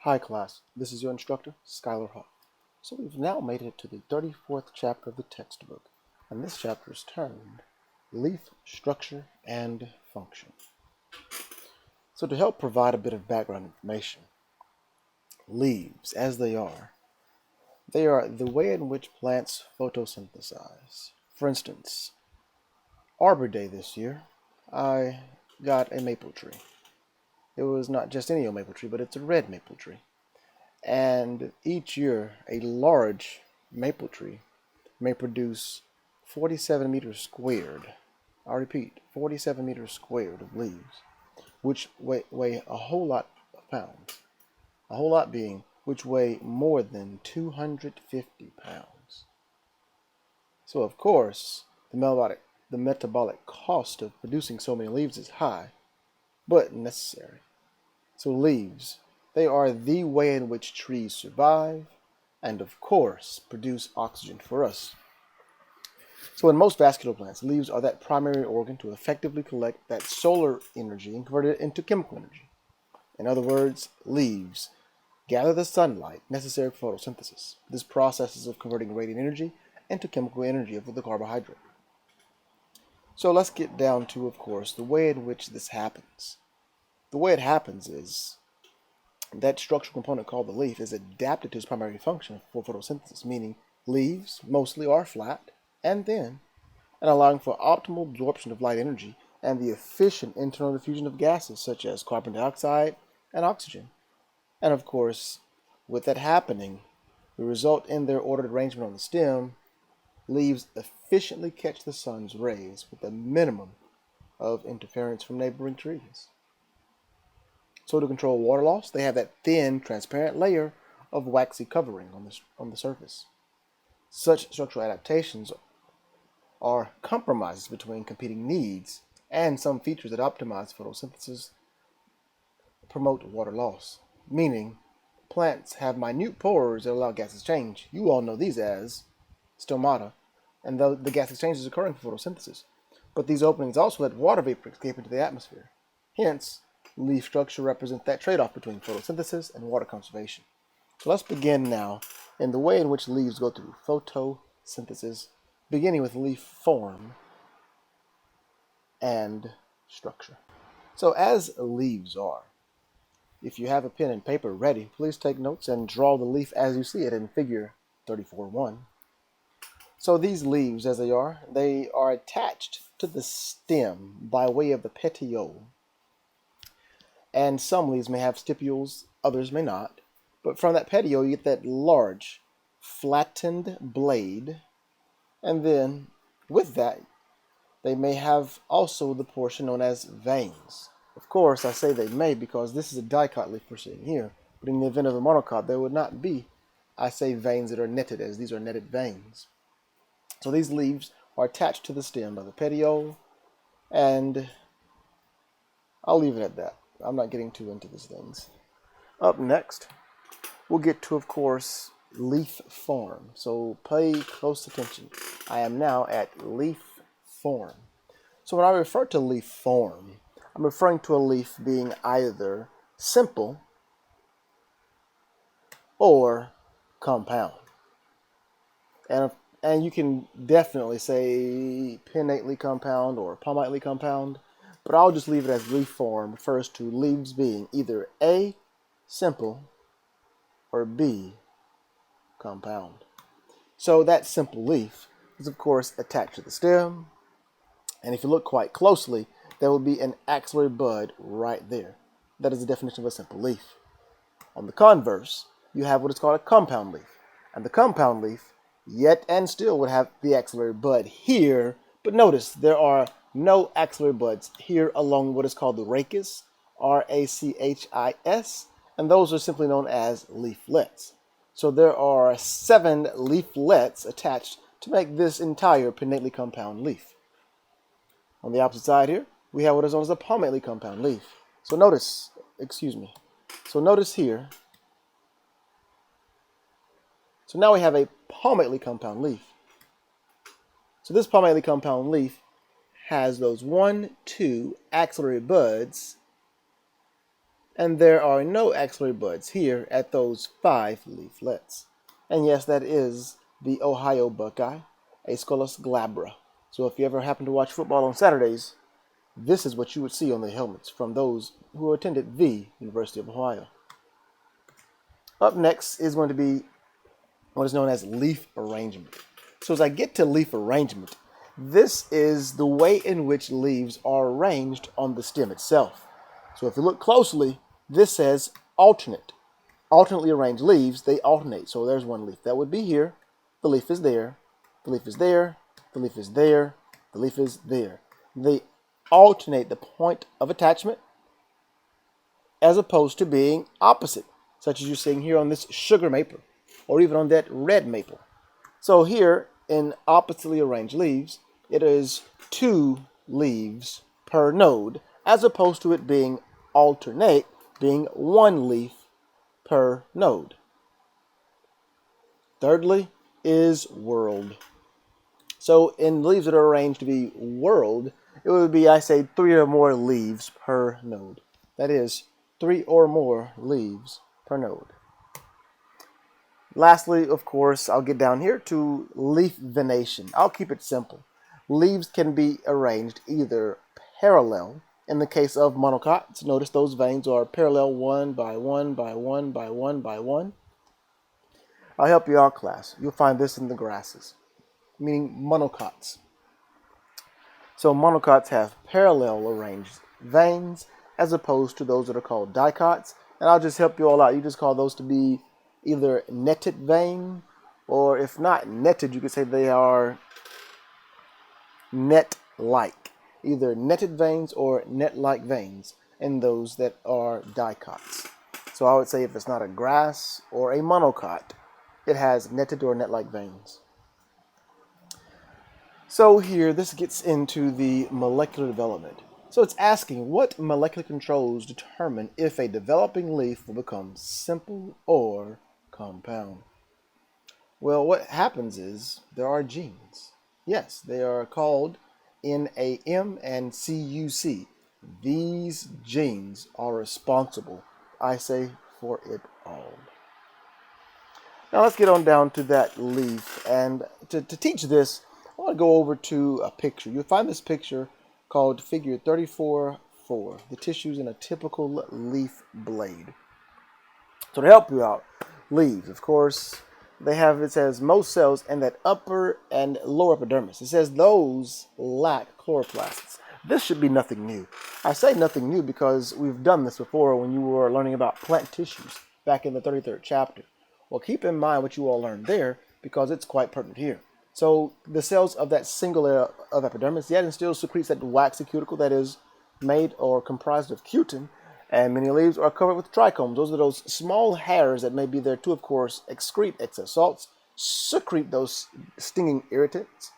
Hi class, this is your instructor, Skylar Hawk. So we've now made it to the 34th chapter of the textbook, and this chapter is termed Leaf Structure and Function. So to help provide a bit of background information, leaves, as they are the way in which plants photosynthesize. For instance, Arbor Day this year, I got a maple tree. It was not just any old maple tree, but it's a red maple tree. And each year, a large maple tree may produce 47 meters squared. I repeat, 47 meters squared of leaves, which weigh a whole lot of pounds. A whole lot being which weigh more than 250 pounds. So, of course, the metabolic cost of producing so many leaves is high, but necessary. So leaves, they are the way in which trees survive and, of course, produce oxygen for us. So in most vascular plants, leaves are that primary organ to effectively collect that solar energy and convert it into chemical energy. In other words, leaves gather the sunlight necessary for photosynthesis. This process is of converting radiant energy into chemical energy of the carbohydrate. So let's get down to, of course, the way in which this happens. The way it happens is that structural component called the leaf is adapted to its primary function for photosynthesis, meaning leaves mostly are flat and thin, and allowing for optimal absorption of light energy and the efficient internal diffusion of gases such as carbon dioxide and oxygen. And of course, with that happening, the result in their ordered arrangement on the stem, leaves efficiently catch the sun's rays with a minimum of interference from neighboring trees. So to control water loss, they have that thin, transparent layer of waxy covering on the surface. Such structural adaptations are compromises between competing needs, and some features that optimize photosynthesis promote water loss, meaning plants have minute pores that allow gases to change. You all know these as stomata, and the gas exchange is occurring for photosynthesis. But these openings also let water vapor escape into the atmosphere. Hence, leaf structure represents that trade-off between photosynthesis and water conservation. So let's begin now in the way in which leaves go through photosynthesis, beginning with leaf form and structure. So as leaves are, if you have a pen and paper ready, please take notes and draw the leaf as you see it in figure 34.1. So these leaves, as they are attached to the stem by way of the petiole. And some leaves may have stipules, others may not. But from that petiole, you get that large, flattened blade. And then, with that, they may have also the portion known as veins. Of course, I say they may because this is a dicot leaf we're seeing here. But in the event of a monocot, there would not be, I say, veins that are netted, as these are netted veins. So these leaves are attached to the stem by the petiole, and I'll leave it at that. I'm not getting too into these things. Up next, we'll get to, of course, leaf form. So pay close attention. I am now at leaf form. So when I refer to leaf form, I'm referring to a leaf being either simple or compound. And you can definitely say pinnately compound or palmately compound, but I'll just leave it as leaf form refers to leaves being either A, simple, or B, compound. So that simple leaf is, of course, attached to the stem, and if you look quite closely, there will be an axillary bud right there. That is the definition of a simple leaf. On the converse, you have what is called a compound leaf, and the compound leaf yet and still would have the axillary bud here, but notice there are no axillary buds here along what is called the rachis, R-A-C-H-I-S, and those are simply known as leaflets. So there are 7 leaflets attached to make this entire pinnately compound leaf. On the opposite side here, we have what is known as a palmately compound leaf. So notice here, so now we have a palmately compound leaf. So this palmately compound leaf has those 1, 2 axillary buds And there are no axillary buds here at those 5 leaflets. And yes, that is the Ohio Buckeye, Aesculus glabra. So if you ever happen to watch football on Saturdays, this is what you would see on the helmets from those who attended the University of Ohio. Up next is going to be what is known as leaf arrangement. So as I get to leaf arrangement, this is the way in which leaves are arranged on the stem itself. So if you look closely, this says alternately arranged leaves. They alternate. So there's one leaf that would be here. The leaf is there. The leaf is there. The leaf is there. The leaf is there. They alternate the point of attachment as opposed to being opposite, such as you're seeing here on this sugar maple or even on that red maple. So here in oppositely arranged leaves, it is 2 leaves per node as opposed to it being alternate, being 1 leaf per node. Thirdly is whorled. So in leaves that are arranged to be whorled, it would be, I say, 3 or more leaves per node. That is 3 or more leaves per node. Lastly, of course, I'll get down here to leaf venation. I'll keep it simple. Leaves can be arranged either parallel. In the case of monocots, notice those veins are parallel 1 by 1 by 1 by 1 by 1. I'll help you out, class. You'll find this in the grasses, meaning monocots. So monocots have parallel arranged veins as opposed to those that are called dicots. And I'll just help you all out. You just call those to be either netted vein, or if not netted, you could say they are net-like. Either netted veins or net-like veins in those that are dicots. So I would say if it's not a grass or a monocot, it has netted or net-like veins. So here, this gets into the molecular development. So it's asking what molecular controls determine if a developing leaf will become simple or compound. Well, what happens is there are genes. Yes, they are called NAM and CUC. These genes are responsible, I say, for it all. Now let's get on down to that leaf. And to teach this, I want to go over to a picture. You'll find this picture called figure 34-4, the tissues in a typical leaf blade. So to help you out, leaves, of course, they have, it says, most cells in that upper and lower epidermis. It says those lack chloroplasts. This should be nothing new. I say nothing new because we've done this before when you were learning about plant tissues back in the 33rd chapter. Well, keep in mind what you all learned there because it's quite pertinent here. So the cells of that single layer of epidermis, the adenoid still secretes that waxy cuticle that is made or comprised of cutin, and many leaves are covered with trichomes. Those are those small hairs that may be there to, of course, excrete excess salts, secrete those stinging irritants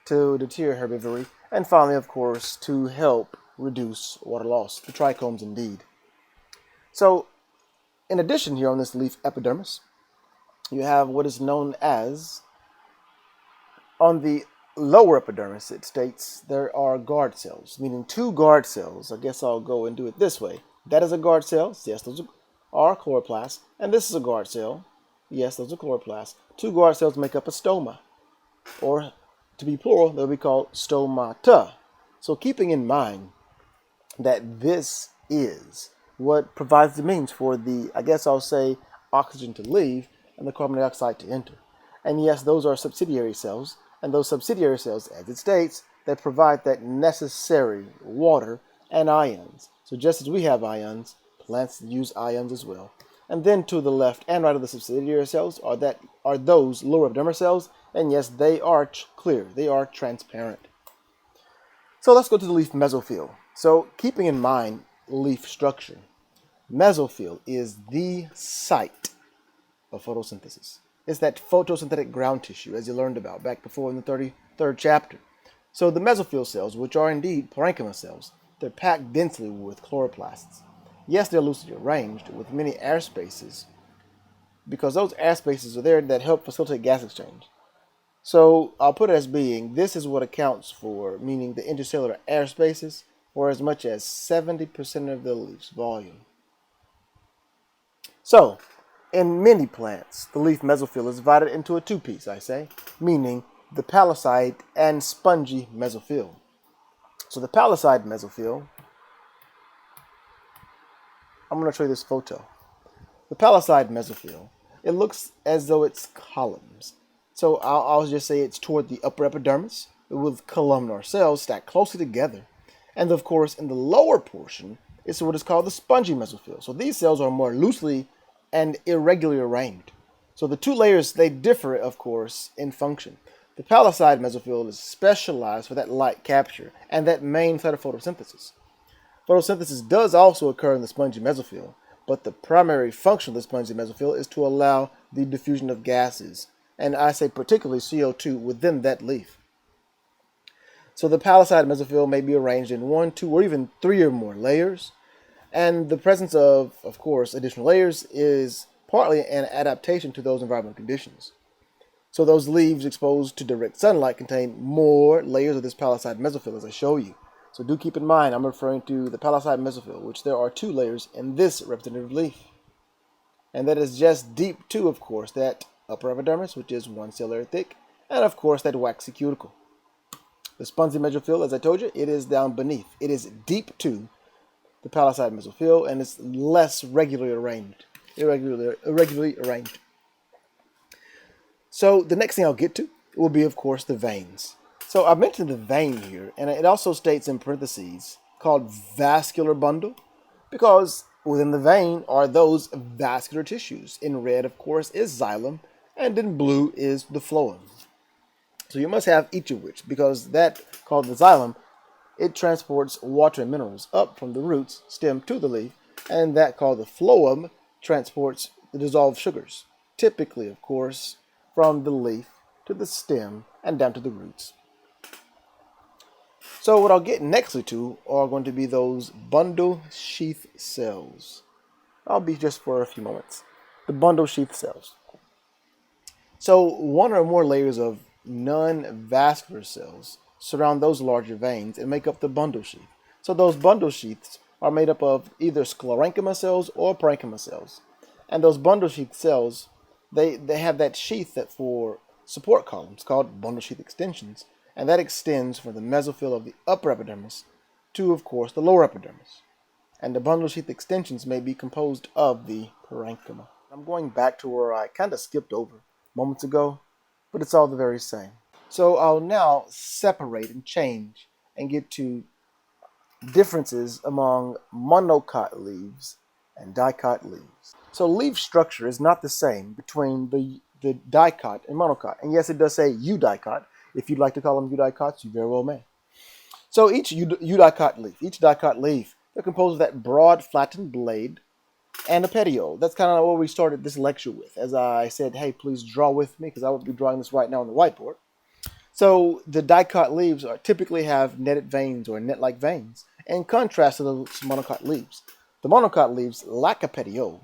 to deter herbivory, and finally, of course, to help reduce water loss. The trichomes indeed. So, in addition here on this leaf epidermis, you have what is known as, on the lower epidermis, it states there are guard cells, meaning 2 guard cells. I guess I'll go and do it this way. That is a guard cell. Yes, those are chloroplasts. And this is a guard cell. Yes, those are chloroplasts. 2 guard cells make up a stoma. Or, to be plural, they'll be called stomata. So keeping in mind that this is what provides the means for the, I guess I'll say, oxygen to leave and the carbon dioxide to enter. And yes, those are subsidiary cells. And those subsidiary cells, as it states, that provide that necessary water and ions. So just as we have ions, plants use ions as well. And then to the left and right of the subsidiary cells are those lower epidermal cells. And yes, they are clear. They are transparent. So let's go to the leaf mesophyll. So keeping in mind leaf structure, mesophyll is the site of photosynthesis. It's that photosynthetic ground tissue, as you learned about back before in the 33rd chapter. So the mesophyll cells, which are indeed parenchyma cells, they're packed densely with chloroplasts. Yes, they're loosely arranged with many air spaces, because those air spaces are there that help facilitate gas exchange. So I'll put it as being, this is what accounts for, meaning the intercellular air spaces, for as much as 70% of the leaf's volume. So, in many plants, the leaf mesophyll is divided into a two-piece, meaning the palisade and spongy mesophyll. So the palisade mesophyll, I'm going to show you this photo. The palisade mesophyll, it looks as though it's columns. So I'll just say it's toward the upper epidermis with columnar cells stacked closely together. And of course, in the lower portion, it's what is called the spongy mesophyll. So these cells are more loosely and irregularly arranged. So the two layers, they differ, of course, in function. The palisade mesophyll is specialized for that light capture and that main site of photosynthesis. Photosynthesis does also occur in the spongy mesophyll, but the primary function of the spongy mesophyll is to allow the diffusion of gases, and I say particularly CO2, within that leaf. So the palisade mesophyll may be arranged in 1, 2, or even 3 or more layers, and the presence of course, additional layers is partly an adaptation to those environmental conditions. So those leaves exposed to direct sunlight contain more layers of this palisade mesophyll, as I show you. So do keep in mind, I'm referring to the palisade mesophyll, which there are 2 layers in this representative leaf. And that is just deep to, of course, that upper epidermis, which is 1 cell layer thick, and of course that waxy cuticle. The spongy mesophyll, as I told you, it is down beneath. It is deep to the palisade mesophyll, and it's less regularly arranged. Irregularly arranged. So the next thing I'll get to will be, of course, the veins. So I mentioned the vein here, and it also states in parentheses called vascular bundle, because within the vein are those vascular tissues. In red, of course, is xylem, and in blue is the phloem. So you must have each of which, because that, called the xylem, it transports water and minerals up from the roots stem to the leaf, and that, called the phloem, transports the dissolved sugars, typically, of course, from the leaf to the stem and down to the roots. So what I'll get next to are going to be those bundle sheath cells. I'll be just for a few moments. The bundle sheath cells. So 1 or more layers of non-vascular cells surround those larger veins and make up the bundle sheath. So those bundle sheaths are made up of either sclerenchyma cells or parenchyma cells. And those bundle sheath cells, they have that sheath that for support columns called bundle sheath extensions, and that extends from the mesophyll of the upper epidermis to, of course, the lower epidermis. And the bundle sheath extensions may be composed of the parenchyma. I'm going back to where I kind of skipped over moments ago, but it's all the very same. So I'll now separate and change and get to differences among monocot leaves and dicot leaves. So leaf structure is not the same between the dicot and monocot. And yes, it does say eudicot. If you'd like to call them eudicots, you very well may. So each dicot leaf, they're composed of that broad, flattened blade and a petiole. That's kind of what we started this lecture with. As I said, hey, please draw with me, because I will be drawing this right now on the whiteboard. So the dicot leaves typically have netted veins or net-like veins, in contrast to the monocot leaves. The monocot leaves lack a petiole,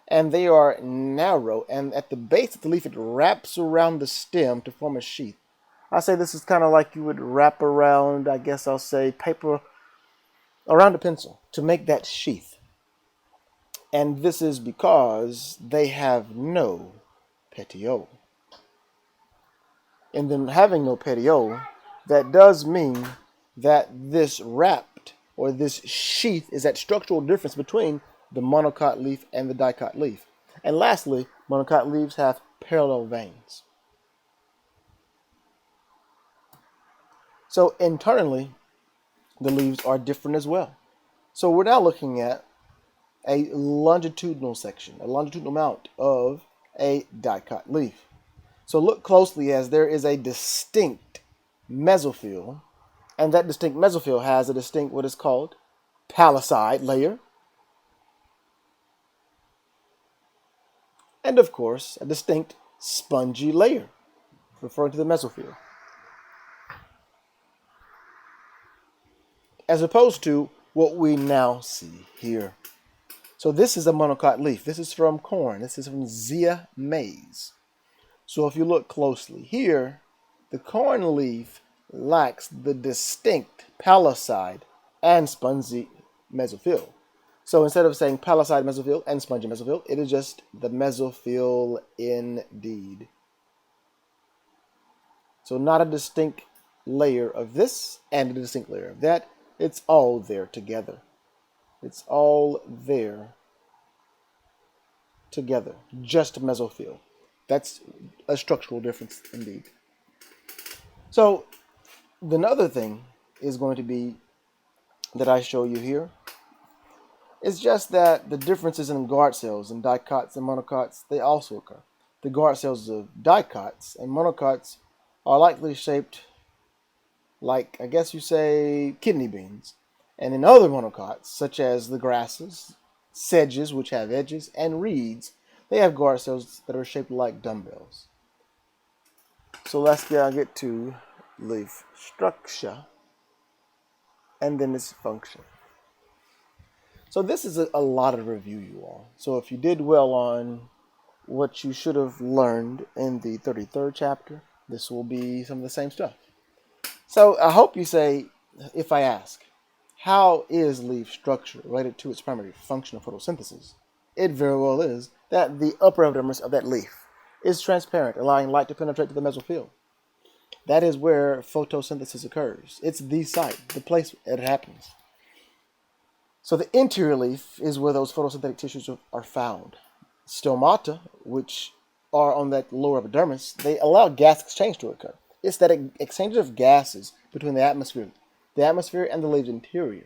and they are narrow, and at the base of the leaf it wraps around the stem to form a sheath. I say this is kind of like you would wrap around, I guess I'll say, paper around a pencil to make that sheath. And this is because they have no petiole. And them having no petiole, that does mean that this wrapped or this sheath is that structural difference between the monocot leaf and the dicot leaf. And lastly, monocot leaves have parallel veins. So internally, the leaves are different as well. So we're now looking at a longitudinal section, a longitudinal mount of a dicot leaf. So look closely, as there is a distinct mesophyll, and that distinct mesophyll has a distinct what is called palisade layer, and of course a distinct spongy layer, referring to the mesophyll, as opposed to what we now see here. So this is a monocot leaf. This is from corn. This is from Zea maize. So if you look closely here, the corn leaf lacks the distinct palisade and spongy mesophyll. So instead of saying palisade mesophyll and spongy mesophyll, it is just the mesophyll indeed. So not a distinct layer of this and a distinct layer of that. It's all there together. It's all there together. Just mesophyll. That's a structural difference indeed. So another thing is going to be that I show you here. It's just that the differences in guard cells and dicots and monocots, they also occur. The guard cells of dicots and monocots are likely shaped like, I guess you say, kidney beans. And in other monocots, such as the grasses, sedges, which have edges, and reeds, they have guard cells that are shaped like dumbbells. So let's get to leaf structure and then its function. So this is a lot of review, you all. So if you did well on what you should have learned in the 33rd chapter, this will be some of the same stuff. So I hope you say, if I ask, how is leaf structure related to its primary function of photosynthesis? It very well is that the upper epidermis of that leaf is transparent, allowing light to penetrate to the mesophyll. That is where photosynthesis occurs. It's the site, the place it happens. So the interior leaf is where those photosynthetic tissues are found. Stomata, which are on that lower epidermis, they allow gas exchange to occur. It's that exchange of gases between the atmosphere and the leaf's interior.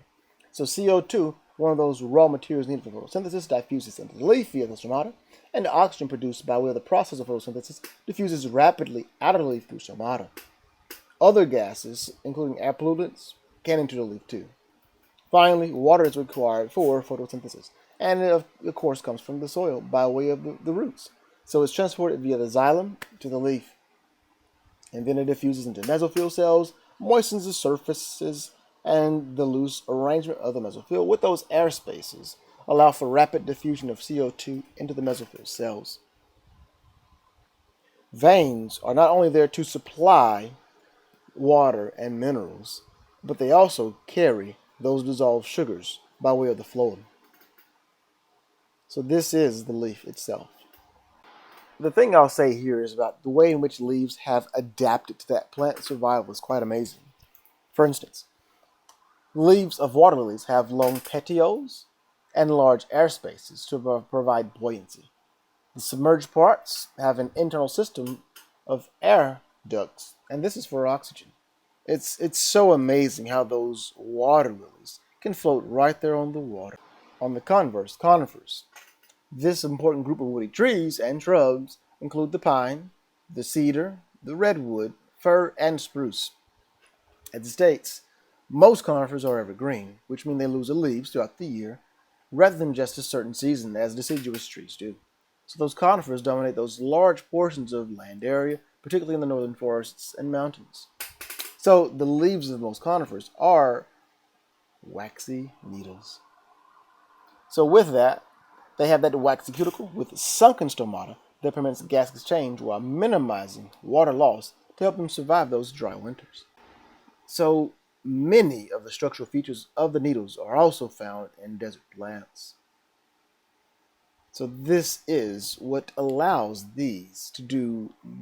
So CO2, one of those raw materials needed for photosynthesis, diffuses into the leaf via the stomata, and the oxygen produced by way of the process of photosynthesis diffuses rapidly out of the leaf through stomata. Other gases, including air pollutants, can enter the leaf too. Finally, water is required for photosynthesis, and it, of course, comes from the soil by way of the roots. So it's transported via the xylem to the leaf, and then it diffuses into mesophyll cells, moistens the surfaces and the loose arrangement of the mesophyll with those air spaces allow for rapid diffusion of CO2 into the mesophyll cells. Veins are not only there to supply water and minerals, but they also carry those dissolved sugars by way of the phloem. So this is the leaf itself. The thing I'll say here is about the way in which leaves have adapted to that plant survival is quite amazing. For instance, leaves of water lilies have long petioles and large air spaces to provide buoyancy. The submerged parts have an internal system of air ducts, and this is for oxygen. It's so amazing how those water lilies can float right there on the water. On the converse, conifers. This important group of woody trees and shrubs include the pine, the cedar, the redwood, fir, and spruce. As it states, most conifers are evergreen, which means they lose their leaves throughout the year, rather than just a certain season, as deciduous trees do. So those conifers dominate those large portions of land area, particularly in the northern forests and mountains. So the leaves of most conifers are waxy needles. So with that, they have that waxy cuticle with sunken stomata that permits gas exchange while minimizing water loss to help them survive those dry winters. So many of the structural features of the needles are also found in desert plants. So this is what allows these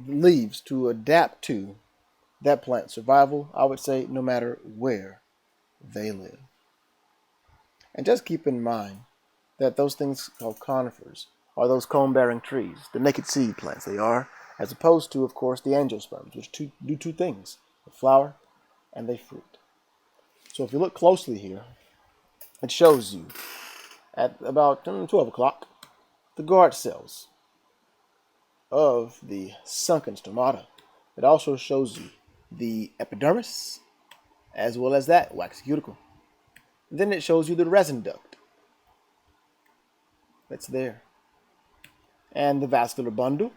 leaves to adapt to that plant survival, I would say, no matter where they live. And just keep in mind that those things called conifers are those cone-bearing trees, the naked seed plants they are, as opposed to, of course, the angiosperms, which do two things: they flower and they fruit. So if you look closely here, it shows you at about 12 o'clock the guard cells of the sunken stomata. It also shows you the epidermis, as well as that waxy cuticle. Then it shows you the resin duct that's there, and the vascular bundle,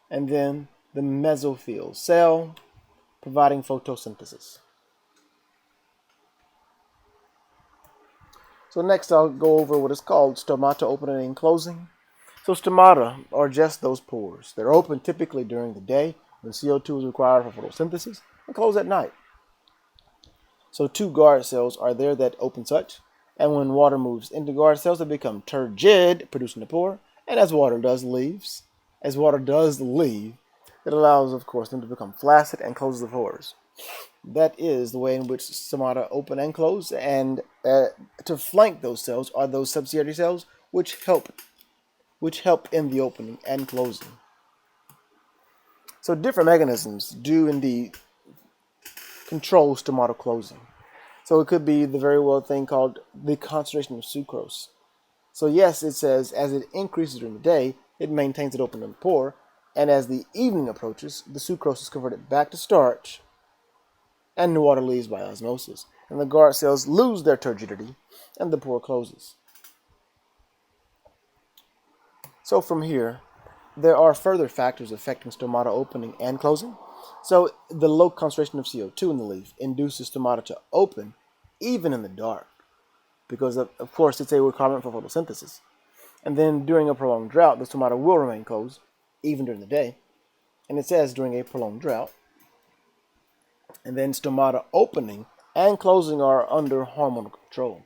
and then the mesophyll cell providing photosynthesis. So next I'll go over what is called stomata opening and closing. So stomata are just those pores. They're open typically during the day when CO2 is required for photosynthesis and close at night. So 2 guard cells are there that open such, and when water moves into guard cells, they become turgid, producing a pore. And as water does leave, it allows, of course, them to become flaccid and closes the pores. That is the way in which stomata open and close, and to flank those cells are those subsidiary cells which help in the opening and closing. So different mechanisms do indeed control stomata closing. So it could be the very well thing called the concentration of sucrose. So yes, it says as it increases during the day, it maintains it open and pore, and as the evening approaches, the sucrose is converted back to starch, and the water leaves by osmosis, and the guard cells lose their turgidity, and the pore closes. So from here, there are further factors affecting stomata opening and closing. So the low concentration of CO2 in the leaf induces stomata to open even in the dark, because of course it's a requirement for photosynthesis. And then during a prolonged drought, the stomata will remain closed even during the day. And it says during a prolonged drought. And then stomata opening and closing are under hormonal control.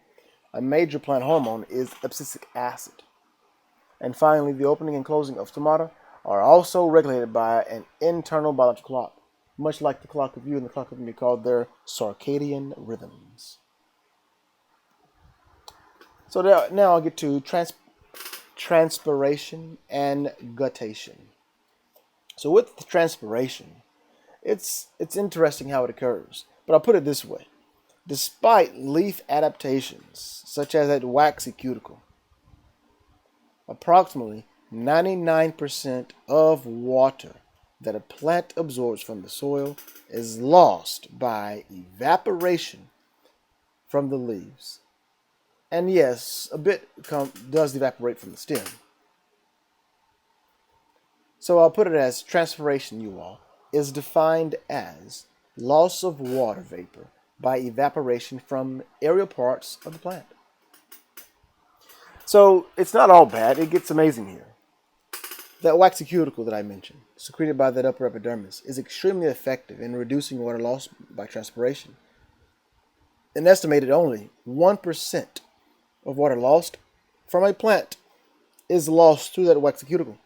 A major plant hormone is abscisic acid. And finally, the opening and closing of stomata are also regulated by an internal biological clock, much like the clock of you and the clock of me, called their circadian rhythms. So now I'll get to transpiration and guttation. So with the transpiration, it's interesting how it occurs, but I'll put it this way. Despite leaf adaptations, such as that waxy cuticle, approximately 99% of water that a plant absorbs from the soil is lost by evaporation from the leaves. And yes, a bit does evaporate from the stem. So I'll put it as transpiration, you all, is defined as loss of water vapor by evaporation from aerial parts of the plant. So it's not all bad. It gets amazing here. That waxy cuticle that I mentioned, secreted by that upper epidermis, is extremely effective in reducing water loss by transpiration. An estimated only 1% of water lost from a plant is lost through that waxy cuticle.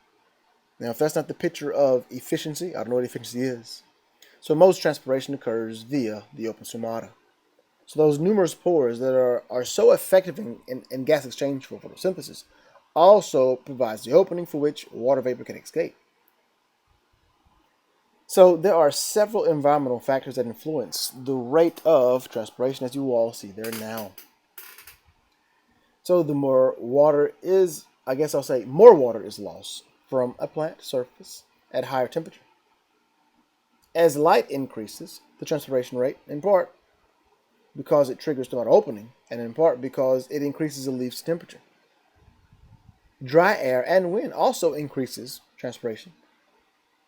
Now, if that's not the picture of efficiency, I don't know what efficiency is. So most transpiration occurs via the open stomata. So those numerous pores that are so effective in gas exchange for photosynthesis also provides the opening for which water vapor can escape. So there are several environmental factors that influence the rate of transpiration, as you all see there now. So the more water is, more water is lost from a plant surface at higher temperature. As light increases, the transpiration rate, in part because it triggers stomata opening, and in part because it increases the leaf's temperature. Dry air and wind also increases transpiration.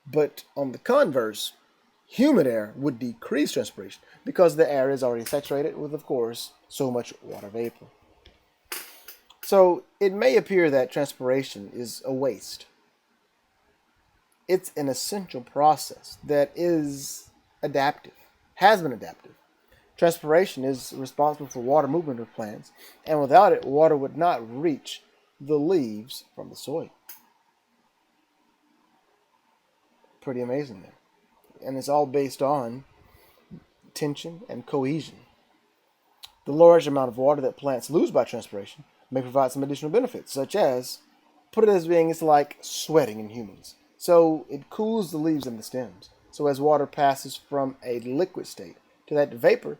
But on the converse, humid air would decrease transpiration because the air is already saturated with, of course, so much water vapor. So it may appear that transpiration is a waste. It's an essential process that is adaptive, has been adaptive. Transpiration is responsible for water movement of plants, and without it, water would not reach the leaves from the soil. Pretty amazing there. And it's all based on tension and cohesion. The large amount of water that plants lose by transpiration may provide some additional benefits, such as, put it as being, it's like sweating in humans. So it cools the leaves and the stems. So as water passes from a liquid state to that vapor,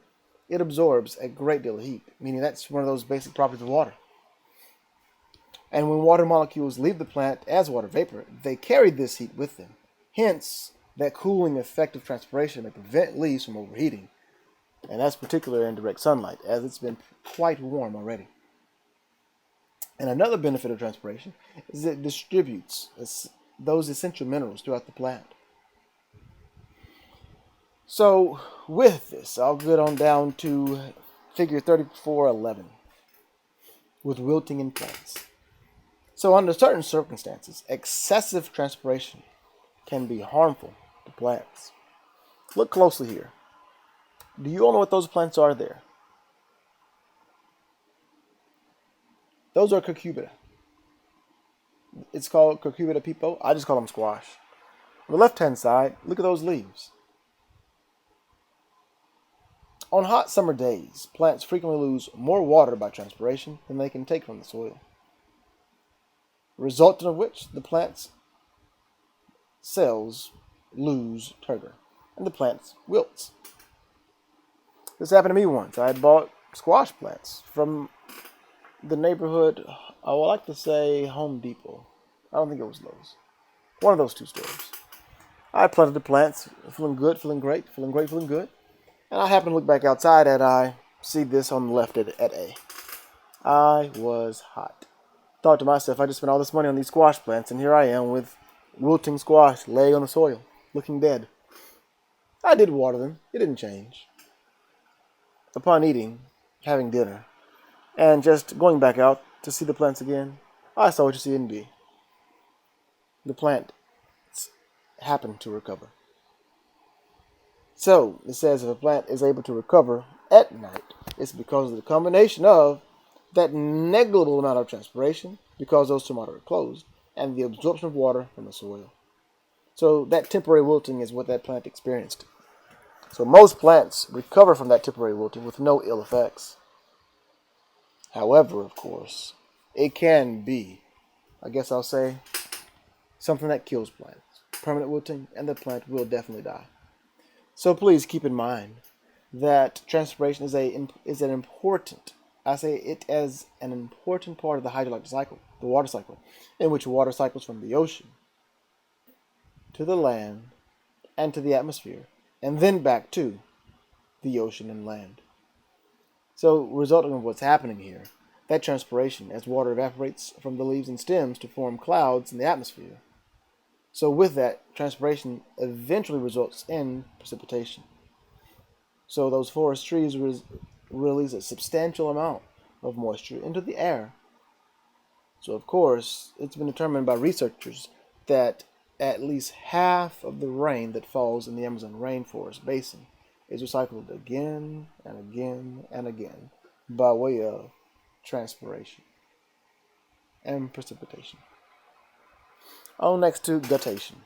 it absorbs a great deal of heat, meaning that's one of those basic properties of water. And when water molecules leave the plant as water vapor, they carry this heat with them. Hence, that cooling effect of transpiration may prevent leaves from overheating. And that's particularly in direct sunlight, as it's been quite warm already. And another benefit of transpiration is that it distributes those essential minerals throughout the plant. So with this, I'll get on down to figure 3411 with wilting in plants. So under certain circumstances, excessive transpiration can be harmful to plants. Look closely here. Do you all know what those plants are there? Those are cucurbita. It's called cucurbita pepo. I just call them squash. On the left-hand side, look at those leaves. On hot summer days, plants frequently lose more water by transpiration than they can take from the soil, resulting of which the plant's cells lose turgor, and the plant wilts. This happened to me once. I had bought squash plants from the neighborhood, I would like to say Home Depot. I don't think it was Lowe's. One of those two stores. I planted the plants, feeling good, feeling great, feeling great, feeling good. And I happened to look back outside and I see this on the left at A. I was hot. Thought to myself, I just spent all this money on these squash plants and here I am with wilting squash laying on the soil, looking dead. I did water them. It didn't change. Upon eating, having dinner, and just going back out to see the plants again, I saw what you see in B. The plant happened to recover. So, it says if a plant is able to recover at night, it's because of the combination of that negligible amount of transpiration, because those stomata are closed, and the absorption of water from the soil. So, that temporary wilting is what that plant experienced. So, most plants recover from that temporary wilting with no ill effects. However, of course, it can be, I guess I'll say, something that kills plants. Permanent wilting, and the plant will definitely die. So please keep in mind that transpiration is an important, I say it as an important part of the hydrologic cycle, the water cycle, in which water cycles from the ocean to the land and to the atmosphere, and then back to the ocean and land. So, resulting of what's happening here, that transpiration, as water evaporates from the leaves and stems to form clouds in the atmosphere. So with that, transpiration eventually results in precipitation. So those forest trees release a substantial amount of moisture into the air. So of course, it's been determined by researchers that at least half of the rain that falls in the Amazon rainforest basin is recycled again and again and again by way of transpiration and precipitation. On next to guttation.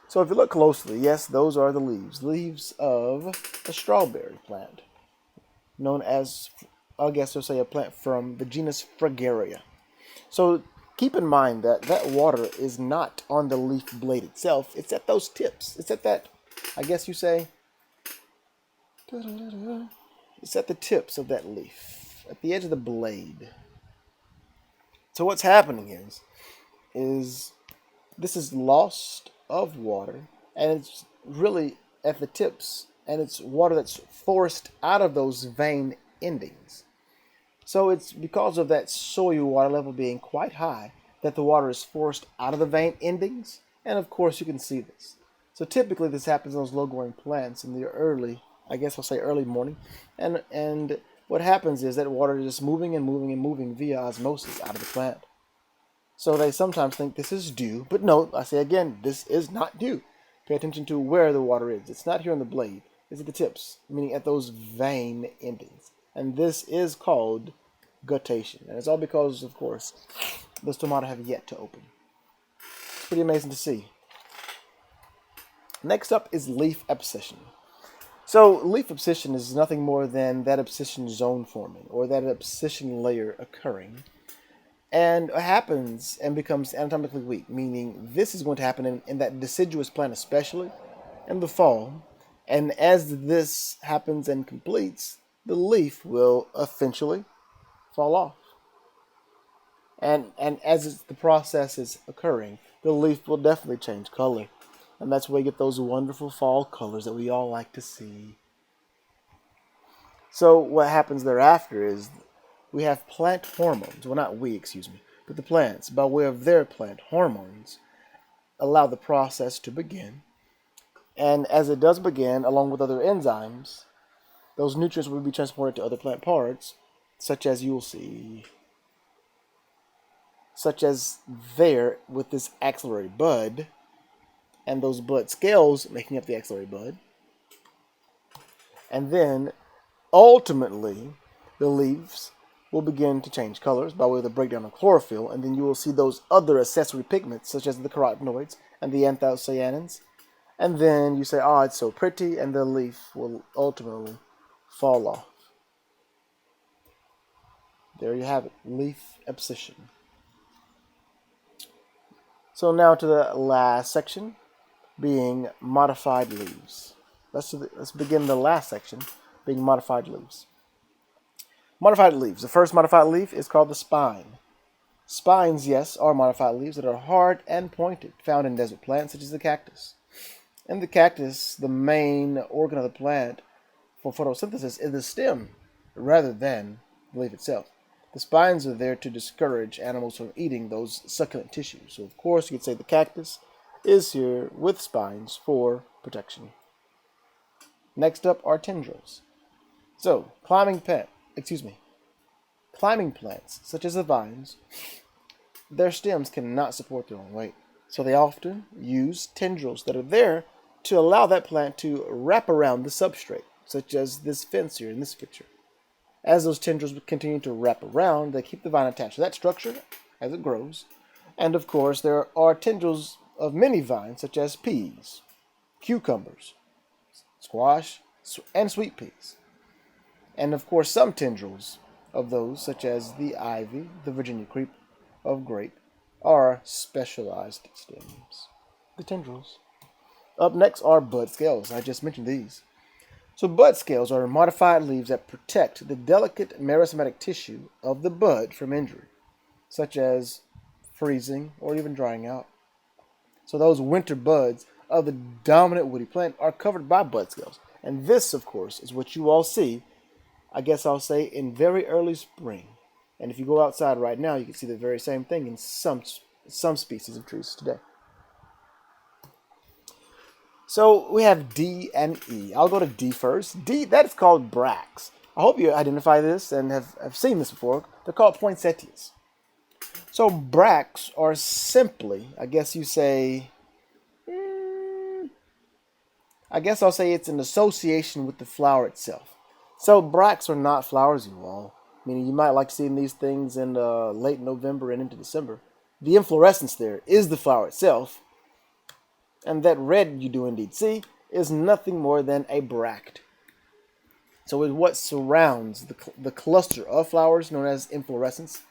So if you look closely, yes, those are the leaves of a strawberry plant, known as, I guess I'll say, a plant from the genus Fragaria. So keep in mind that that water is not on the leaf blade itself. It's at those tips. It's at that, I guess you say, it's at the tips of that leaf, at the edge of the blade. So what's happening is this is loss of water, and it's really at the tips, and it's water that's forced out of those vein endings. So it's because of that soil water level being quite high that the water is forced out of the vein endings, and of course you can see this. So typically this happens in those low-growing plants in the early, I guess I'll say early morning, and what happens is that water is just moving and moving and moving via osmosis out of the plant. So they sometimes think this is dew, but no, I say again, this is not dew. Pay attention to where the water is. It's not here on the blade. It's at the tips, meaning at those vein endings. And this is called guttation. And it's all because, of course, the stomata have yet to open. It's pretty amazing to see. Next up is leaf abscission. So leaf abscission is nothing more than that abscission zone forming, or that abscission layer occurring. And it happens and becomes anatomically weak, meaning this is going to happen in that deciduous plant, especially in the fall. And as this happens and completes, the leaf will eventually fall off. And as the process is occurring, the leaf will definitely change color. And that's where you get those wonderful fall colors that we all like to see. So what happens thereafter is we have plant hormones. Well, not we, excuse me, but the plants, by way of their plant hormones, allow the process to begin. And as it does begin, along with other enzymes, those nutrients will be transported to other plant parts, such as you'll see, such as there with this axillary bud, and those bud scales making up the axillary bud. And then ultimately the leaves will begin to change colors by way of the breakdown of chlorophyll, and then you will see those other accessory pigments such as the carotenoids and the anthocyanins. And then you say, oh, it's so pretty, and the leaf will ultimately fall off. There you have it, leaf abscission. So now to the last section, being modified leaves. Let's begin the last section, being modified leaves. Modified leaves. The first modified leaf is called the spine. Spines, yes, are modified leaves that are hard and pointed, found in desert plants such as the cactus. In the cactus, the main organ of the plant for photosynthesis is the stem rather than the leaf itself. The spines are there to discourage animals from eating those succulent tissues. So, of course, you could say the cactus is here with spines for protection. Next up are tendrils. So, climbing plants, such as the vines, their stems cannot support their own weight. So they often use tendrils that are there to allow that plant to wrap around the substrate, such as this fence here in this picture. As those tendrils continue to wrap around, they keep the vine attached to that structure as it grows. And of course, there are tendrils of many vines, such as peas, cucumbers, squash, and sweet peas. And of course, some tendrils of those, such as the ivy, the Virginia creep of grape, are specialized stems. The tendrils. Up next are bud scales. I just mentioned these. So bud scales are modified leaves that protect the delicate meristematic tissue of the bud from injury, such as freezing or even drying out. So those winter buds of the dominant woody plant are covered by bud scales. And this, of course, is what you all see, I guess I'll say, in very early spring. And if you go outside right now, you can see the very same thing in some species of trees today. So we have D and E. I'll go to D first. D, that is called bracts. I hope you identify this and have seen this before. They're called poinsettias. So bracts are simply, I guess you say, I guess I'll say it's an association with the flower itself. So bracts are not flowers, you all. Meaning you might like seeing these things in late November and into December. The inflorescence there is the flower itself. And that red you do indeed see is nothing more than a bract. So it's what surrounds the cluster of flowers known as inflorescence.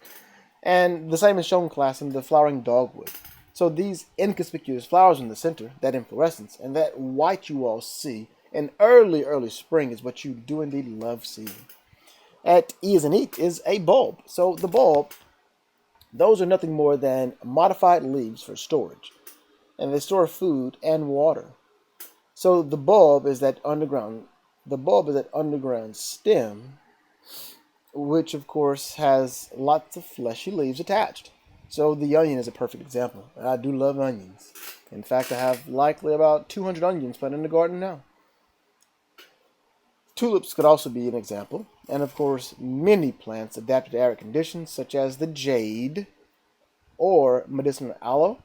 And the same is shown, class, in the flowering dogwood. So these inconspicuous flowers in the center, that inflorescence, and that white you all see in early spring is what you do indeed love seeing. At E as in eat is a bulb. So the bulb, those are nothing more than modified leaves for storage. And they store food and water. So the bulb is that underground stem, which of course has lots of fleshy leaves attached. So the onion is a perfect example. I do love onions. In fact, I have likely about 200 onions planted in the garden now. Tulips could also be an example. And of course, many plants adapted to arid conditions, such as the jade or medicinal aloe,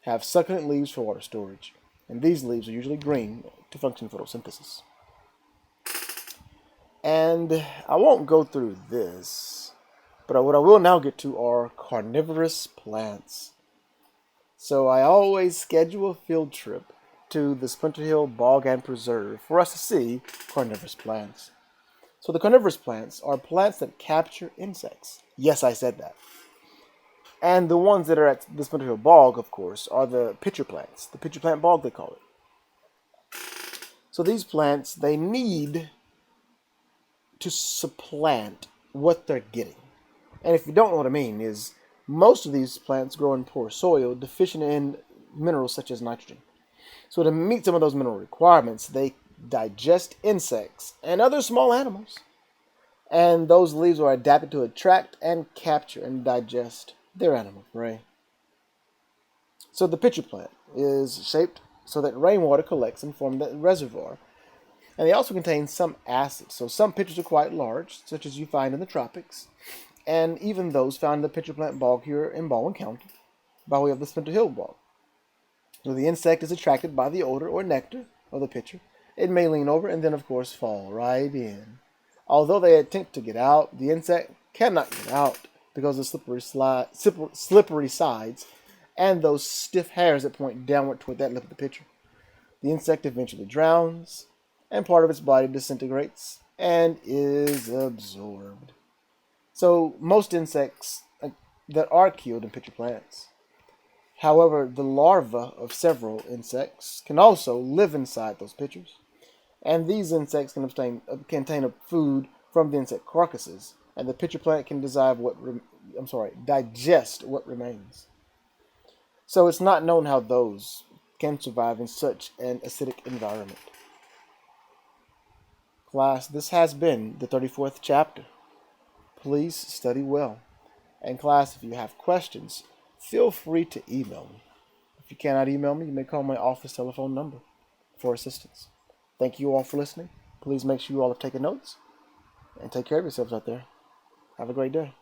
have succulent leaves for water storage, and these leaves are usually green to function photosynthesis. And I won't go through this, but what I will now get to are carnivorous plants. So I always schedule a field trip to the Splinter Hill Bog and Preserve for us to see carnivorous plants. So the carnivorous plants are plants that capture insects. Yes, I said that. And the ones that are at the Splinter Hill Bog, of course, are the pitcher plants. The pitcher plant bog, they call it. So these plants, they need to supplant what they're getting. And if you don't know what I mean, is most of these plants grow in poor soil, deficient in minerals such as nitrogen. So to meet some of those mineral requirements, they digest insects and other small animals. And those leaves are adapted to attract and capture and digest their animal prey. So the pitcher plant is shaped so that rainwater collects and forms that reservoir. And they also contain some acids. So some pitchers are quite large, such as you find in the tropics, and even those found in the pitcher plant bog here in Baldwin County, by way of the Splinter Hill Bog. So the insect is attracted by the odor or nectar of the pitcher it may lean over and then, of course, fall right in. Although they attempt to get out, the insect cannot get out because of slippery sides and those stiff hairs that point downward toward that lip of the picture. The insect eventually drowns, and part of its body disintegrates and is absorbed. So most insects that are killed in pitcher plants. However, the larvae of several insects can also live inside those pitchers, and these insects can obtain food from the insect carcasses, and the pitcher plant can digest what remains. So it's not known how those can survive in such an acidic environment. Class, this has been the 34th chapter. Please study well. And class, if you have questions, feel free to email me. If you cannot email me, you may call my office telephone number for assistance. Thank you all for listening. Please make sure you all have taken notes. And take care of yourselves out there. Have a great day.